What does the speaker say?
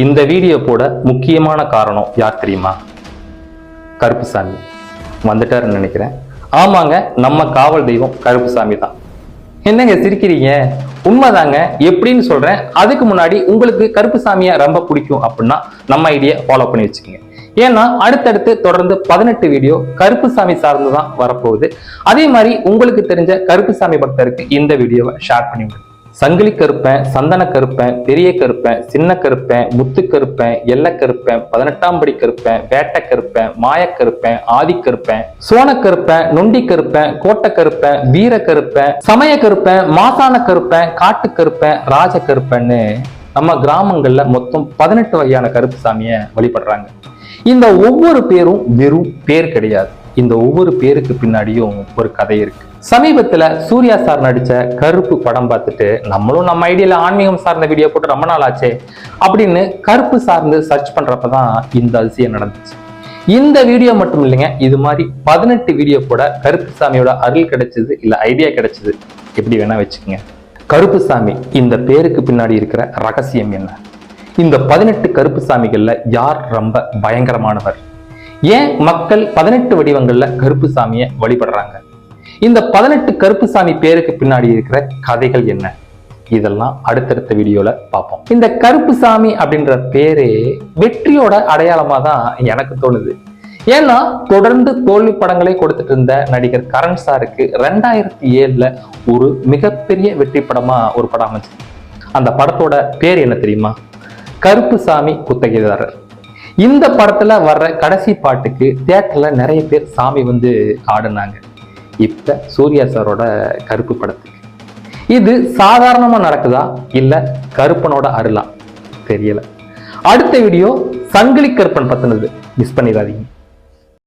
இந்த வீடியோ போட முக்கியமான காரணம் யார் தெரியுமா? கருப்புசாமி வந்துட்டாருன்னு நினைக்கிறேன். ஆமாங்க, நம்ம காவல் தெய்வம் கருப்புசாமி தான். என்னங்க சிரிக்கிறீங்க? உண்மைதாங்க. எப்படின்னு சொல்றேன். அதுக்கு முன்னாடி உங்களுக்கு கருப்புசாமியை ரொம்ப பிடிக்கும் அப்படின்னா நம்ம ஐடியா ஃபாலோ பண்ணி வச்சுக்கோங்க. ஏன்னா அடுத்தடுத்து தொடர்ந்து 18 வீடியோ கருப்புசாமி சார்ந்துதான் வரப்போகுது. அதே மாதிரி உங்களுக்கு தெரிஞ்ச கருப்புசாமி பக்தருக்கு இந்த வீடியோவை ஷேர் பண்ணி விடுங்க. சங்கிலி கருப்பேன், சந்தன கருப்பேன், பெரிய கருப்பேன், சின்ன கருப்பேன், முத்து கருப்பேன், எல்ல கருப்பேன், 18ஆம் படி கருப்பேன், வேட்டை கருப்பேன், மாயக்கருப்பேன், ஆதி கருப்பேன், சோன கருப்பேன், நொண்டி கருப்பேன், கோட்டை கருப்பேன், வீர கருப்பேன், சமய கருப்பேன், மாசான கருப்பேன், காட்டு கருப்பேன், ராஜ கருப்பேன்னு நம்ம கிராமங்கள்ல மொத்தம் 18 வகையான கருப்புசாமியை வழிபடுறாங்க. இந்த ஒவ்வொரு பேரும் வெறும் பேர் கிடையாது. இந்த ஒவ்வொரு பேருக்கு பின்னாடியும் ஒரு கதை இருக்கு. சமீபத்துல சூர்யா சார் நடிச்ச கருப்பு படம் பார்த்துட்டு நம்மளும் நம்ம ஐடியால ஆன்மீகம் சார்ந்த வீடியோ போட்டு ரொம்ப நாள் ஆச்சே அப்படின்னு கருப்பு சார்ந்து சர்ச் பண்றப்பதான் இந்த அதிசயம் நடந்துச்சு. இந்த வீடியோ மட்டும் இல்லைங்க, இது மாதிரி 18 வீடியோ கூட கருப்புசாமியோட அருள் கிடைச்சது இல்ல ஐடியா கிடைச்சது, எப்படி வேணா வச்சுக்கோங்க. கருப்புசாமி இந்த பேருக்கு பின்னாடி இருக்கிற ரகசியம் என்ன? இந்த 18 கருப்புசாமிகள்ல யார் ரொம்ப பயங்கரமானவர்? ஏன் மக்கள் 18 வடிவங்கள்ல கருப்புசாமியை வழிபடுறாங்க? இந்த 18 கருப்புசாமி பேருக்கு பின்னாடி இருக்கிற கதைகள் என்ன? இதெல்லாம் அடுத்தடுத்த வீடியோல பார்ப்போம். இந்த கருப்புசாமி அப்படின்ற பேரே வெற்றியோட அடையாளமா தான் எனக்கு தோணுது. ஏன்னா தொடர்ந்து தோல்வி படங்களை கொடுத்துட்டு இருந்த நடிகர் கரண் சாருக்கு 2007ல ஒரு மிகப்பெரிய வெற்றி படமா ஒரு படம் அமைச்சு. அந்த படத்தோட பேர் என்ன தெரியுமா? கருப்புசாமி குத்தகைதாரர். இந்த படத்துல வர்ற கடைசி பாட்டுக்கு தியேட்டர்ல நிறைய பேர் சாமி வந்து ஆடுனாங்க. இப்ப சூர்யா சாரோட கருப்பு படத்துக்கு இது சாதாரணமா நடக்குதா இல்ல கருப்பனோட அருளா தெரியல. அடுத்த வீடியோ சங்கிலி கருப்பன் பத்தினது, மிஸ் பண்ணிடாதீங்க.